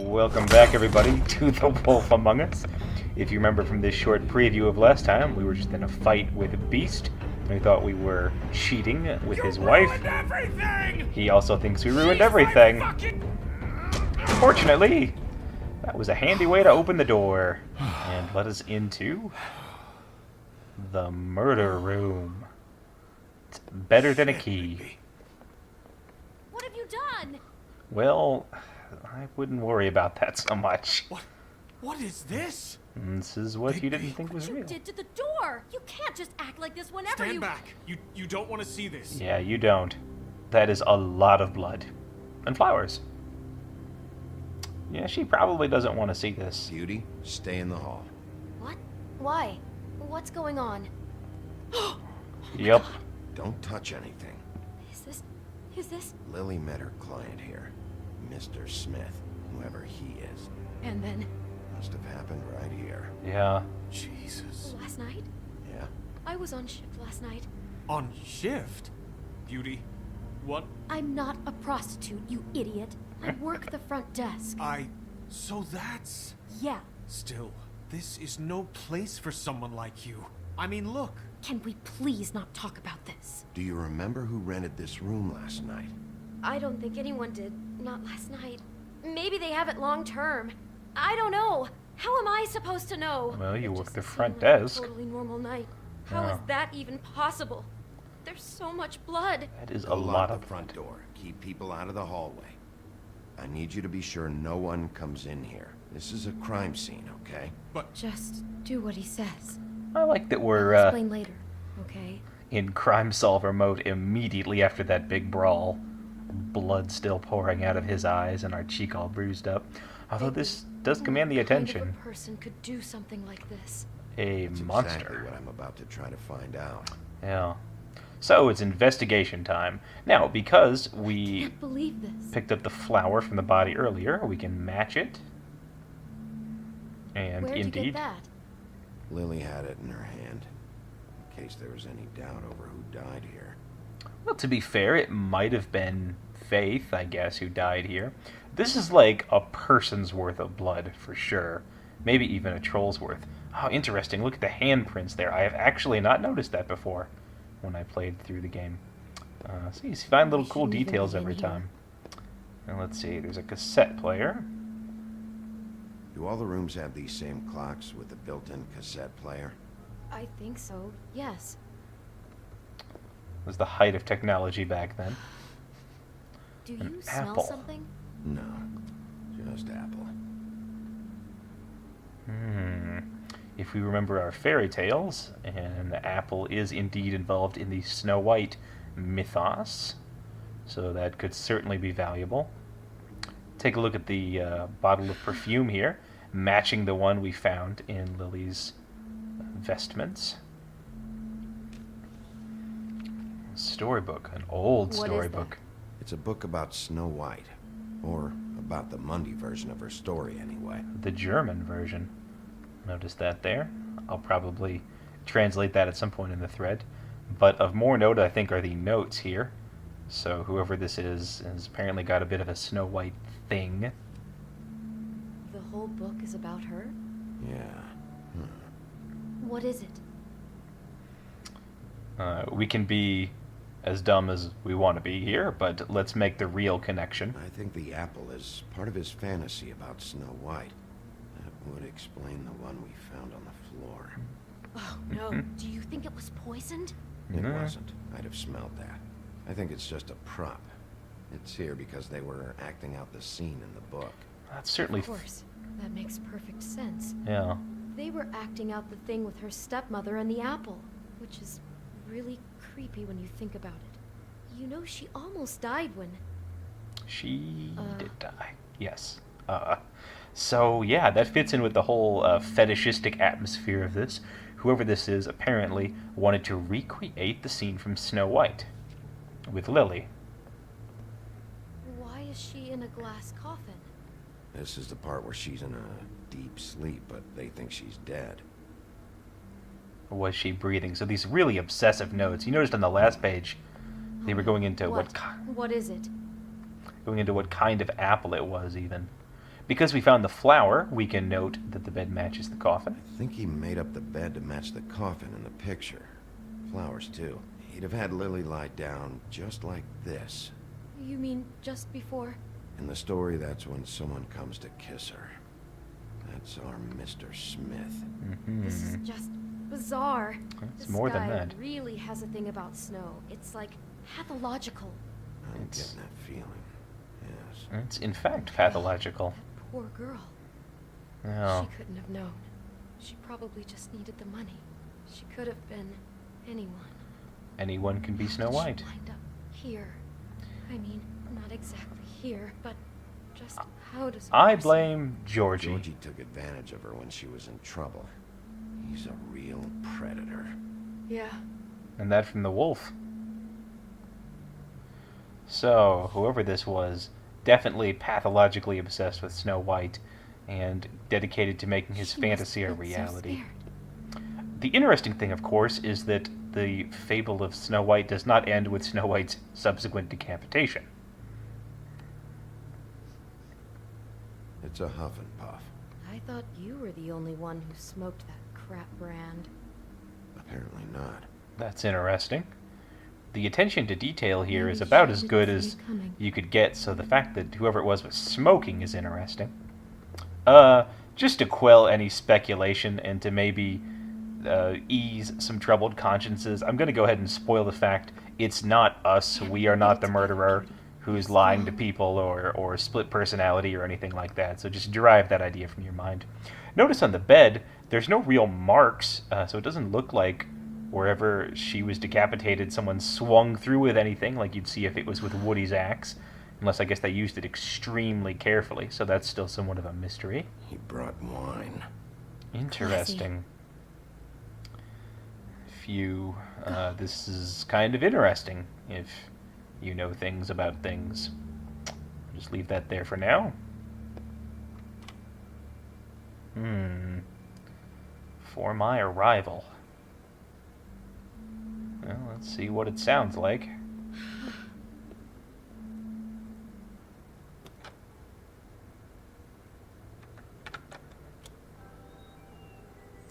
Welcome back, everybody, to The Wolf Among Us. If you remember from this short preview of last time, we were just in a fight with a beast. We thought we were cheating with his wife. Everything! He also thinks we ruined everything. Fortunately, that was a handy way to open the door and let us into the murder room. It's better than a key. What have you done? Well, I wouldn't worry about that so much. What is this? This is what you didn't think was You real. did to the door. You can't just act like this whenever Stand you... back. You don't want to see this. Yeah, you don't. That is a lot of blood. And flowers. Yeah, she probably doesn't want to see this. Beauty, stay in the hall. What? Why? What's going on? Yep. Don't touch anything. Is this... Lily met her client here, Mr. Smith, whoever he is. And then... Must have happened right here. Yeah. Jesus. Last night? Yeah? I was on shift last night. On shift? Beauty, what? I'm not a prostitute, you idiot. I work the front desk. So that's... Yeah. Still, this is no place for someone like you. I mean, look. Can we please not talk about this? Do you remember who rented this room last night? I don't think anyone did. Not last night. Maybe they have it long term. I don't know. How am I supposed to know? Well, you It work just the seemed front like a desk. Totally normal night. How is Yeah. that even possible? There's so much blood. That is a Go lot lock of the front door. Keep people out of the hallway. I need you to be sure no one comes in here. This is a crime scene, okay? Just do what he says. I like that I'll we're explain later, okay? in crime solver mode immediately after that big brawl. Blood still pouring out of his eyes and our cheek all bruised up. Although this does command the What kind attention. of a person could do something like this? A That's monster. exactly what I'm about to try to find out. Yeah. So it's investigation time. Now, because I we can't believe this. picked up the flower from the body earlier, we can match it. And Where'd you indeed, get that? Lily had it in her hand, in case there was any doubt over who died here. well, to be fair, it might have been Faith, I guess, who died here. This is like a person's worth of blood, for sure. Maybe even a troll's worth. Oh, interesting. Look at the handprints there. I have actually not noticed that before when I played through the game. So you find little We cool shouldn't even details be in every here. time. And let's see, there's a cassette player. Do all the rooms have these same clocks with a built-in cassette player? I think so, yes. It was the height of technology back then. Do An you smell apple. something? No, just apple. If we remember our fairy tales, and the apple is indeed involved in the Snow White mythos, so that could certainly be valuable. Take a look at the bottle of perfume here, matching the one we found in Lily's vestments. Storybook, an old What is storybook. It's a book about Snow White. Or about the Mundy version of her story, anyway. The German version. Notice that there. I'll probably translate that at some point in the thread. But of more note, I think, are the notes here. So whoever this is has apparently got a bit of a Snow White thing. The whole book is about her? Yeah. What is it? We can be as dumb as we want to be here, but let's make the real connection. I think the apple is part of his fantasy about Snow White. That would explain the one we found on the floor. Oh, no. Do you think it was poisoned? It Nah. wasn't. I'd have smelled that. I think it's just a prop. It's here because they were acting out the scene in the book. That's certainly... Of course. That makes perfect sense. Yeah. They were acting out the thing with her stepmother and the apple, which is really creepy when you think about it. You know, she almost died when... She did die. Yes. So, yeah, that fits in with the whole fetishistic atmosphere of this. Whoever this is apparently wanted to recreate the scene from Snow White with Lily. Why is she in a glass coffin? This is the part where she's in a deep sleep, but they think she's dead. Was she breathing? So these really obsessive notes. You noticed on the last page, they were going into What is it? going into what kind of apple it was, even. Because we found the flower, we can note that the bed matches the coffin. I think he made up the bed to match the coffin in the picture. Flowers, too. He'd have had Lily lie down just like this. You mean just before? In the story, that's when someone comes to kiss her. That's our Mr. Smith. This is just bizarre. It's This more guy than that. really has a thing about snow. It's like pathological. I'm It's- getting that feeling. Yes. It's in fact pathological. That poor girl. Oh. She couldn't have known. She probably just needed the money. She could have been anyone. Anyone can be How Snow did she White. wind up here? I mean, not exactly here, but just how does a I person- blame Georgie. Georgie took advantage of her when she was in trouble. He's a real predator. Yeah. And that from the wolf. So, whoever this was, definitely pathologically obsessed with Snow White and dedicated to making his She must fantasy a have been so reality. scared. The interesting thing, of course, is that the fable of Snow White does not end with Snow White's subsequent decapitation. It's a huff and puff. I thought you were the only one who smoked that crap brand. Apparently not. That's interesting. The attention to detail here Maybe is she about as didn't good see as it coming. you could get, so the fact that whoever it was smoking is interesting. Just to quell any speculation and to maybe ease some troubled consciences, I'm going to go ahead and spoil the fact it's not us, we are not the murderer who's lying to people or split personality or anything like that, so just derive that idea from your mind. Notice on the bed, there's no real marks, so it doesn't look like wherever she was decapitated, someone swung through with anything like you'd see if it was with Woody's axe. Unless I guess they used it extremely carefully, so that's still somewhat of a mystery. He brought wine. Interesting. This is kind of interesting if you know things about things. I'll just leave that there for now. For my arrival. Well, let's see what it sounds like.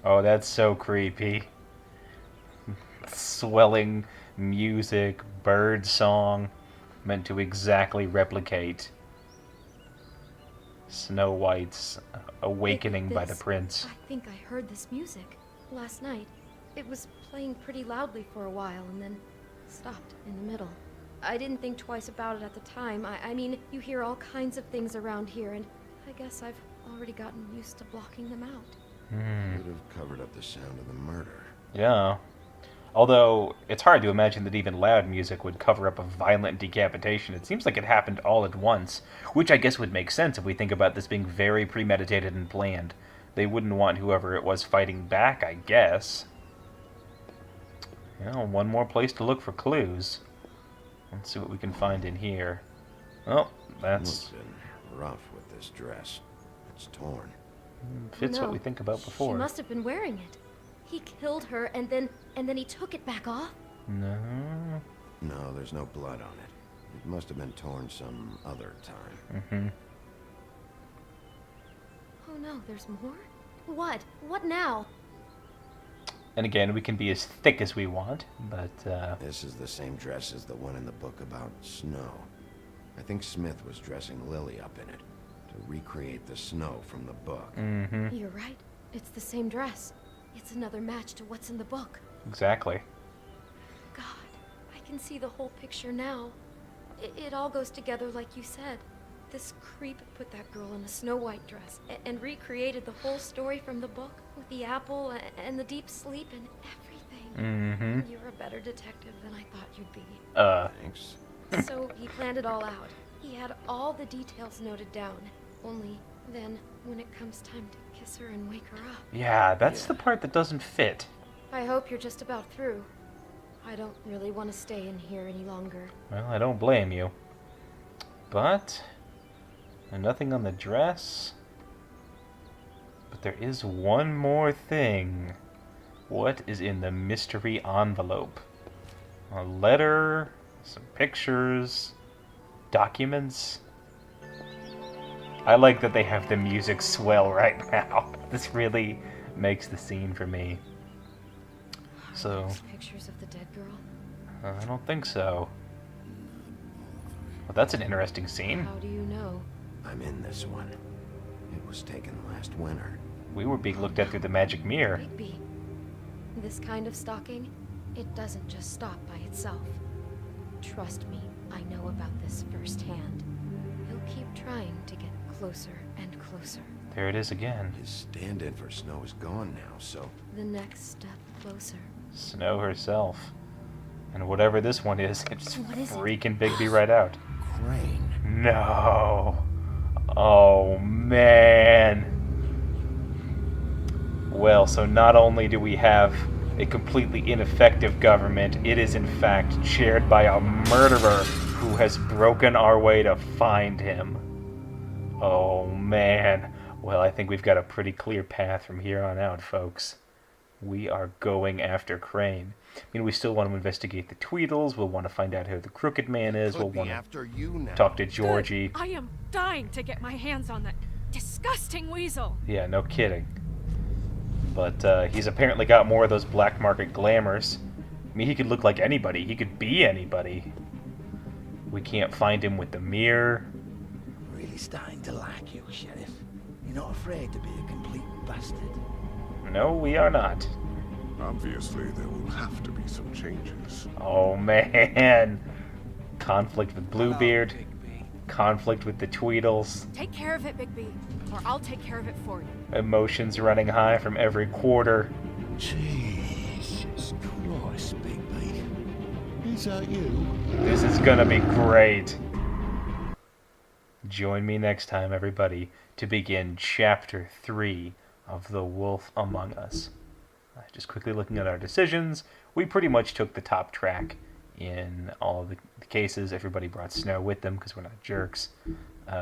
Oh, that's so creepy. Swelling music, bird song, meant to exactly replicate Snow White's awakening by the This- prince. I think I heard this music last night. It was playing pretty loudly for a while and then stopped in the middle. I didn't think twice about it at the time. I mean, you hear all kinds of things around here, and I guess I've already gotten used to blocking them out. Would have covered up the sound of the murder. Yeah. Although, it's hard to imagine that even loud music would cover up a violent decapitation. It seems like it happened all at once, which I guess would make sense if we think about this being very premeditated and planned. They wouldn't want whoever it was fighting back, I guess. Well, one more place to look for clues. Let's see what we can find in here. Oh, Looks that's been rough with this dress. It's torn. fits what No, we think about before. She must have been wearing it. He killed her and then he took it back off. No. No, there's no blood on it. It must have been torn some other time. Mm-hmm. Oh no, there's more? What? What now? And again, we can be as thick as we want, but This is the same dress as the one in the book about snow. I think Smith was dressing Lily up in it to recreate the snow from the book. mm-hmm. You're right. It's the same dress. It's another match to what's in the book. Exactly. God, I can see the whole picture now. It all goes together like you said. This creep put that girl in a Snow White dress and recreated the whole story from the book with the apple and the deep sleep and everything. Mm-hmm. You're a better detective than I thought you'd be. Thanks. So he planned it all out. He had all the details noted down. Only then, when it comes time to kiss her and wake her up. Yeah, that's the part that doesn't fit. I hope you're just about through. I don't really want to stay in here any longer. Well, I don't blame you. But nothing on the dress. But there is one more thing. What is in the mystery envelope? A letter, some pictures, documents. I like that they have the music swell right now. This really makes the scene for me. So, Pictures of the dead girl? I don't think so. Well, that's an interesting scene. How do you know? I'm in this one. It was taken last winter. We were being looked at through the magic mirror. Bigby. This kind of stalking, it doesn't just stop by itself. Trust me, I know about this firsthand. He'll keep trying to get closer and closer. There it is again. His stand-in for Snow is gone now, so... The next step closer. Snow herself. And whatever this one is, it's What is it? freaking Bigby right out. Crane. No. Oh, man. Well, so not only do we have a completely ineffective government, it is in fact chaired by a murderer who has broken our way to find him. Oh, man. Well, I think we've got a pretty clear path from here on out, folks. We are going after Crane. I mean, we still want to investigate the Tweedles. We'll want to find out who the Crooked Man is. We'll Could be want to after you now. talk to Georgie. I am dying to get my hands on that disgusting weasel. Yeah, no kidding. But he's apparently got more of those black market glamours. I mean, he could look like anybody. He could be anybody. We can't find him with the mirror. Really starting to like you, Sheriff. You're not afraid to be a complete bastard. No, we are not. Obviously, there will have to be some changes. Oh, man. Conflict with Bluebeard. Conflict with the Tweedles. Take care of it, Bigby, or I'll take care of it for you. Emotions running high from every quarter. Jesus Christ, Bigby. Is that you? This is gonna be great. Join me next time, everybody, to begin Chapter 3 of The Wolf Among Us. Just quickly looking at our decisions, we pretty much took the top track in all of the cases. Everybody brought Snow with them because we're not jerks.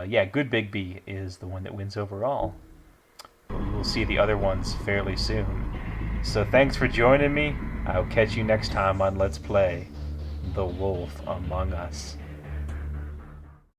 Yeah, Good Bigby is the one that wins overall. We will see the other ones fairly soon. So thanks for joining me. I'll catch you next time on Let's Play The Wolf Among Us.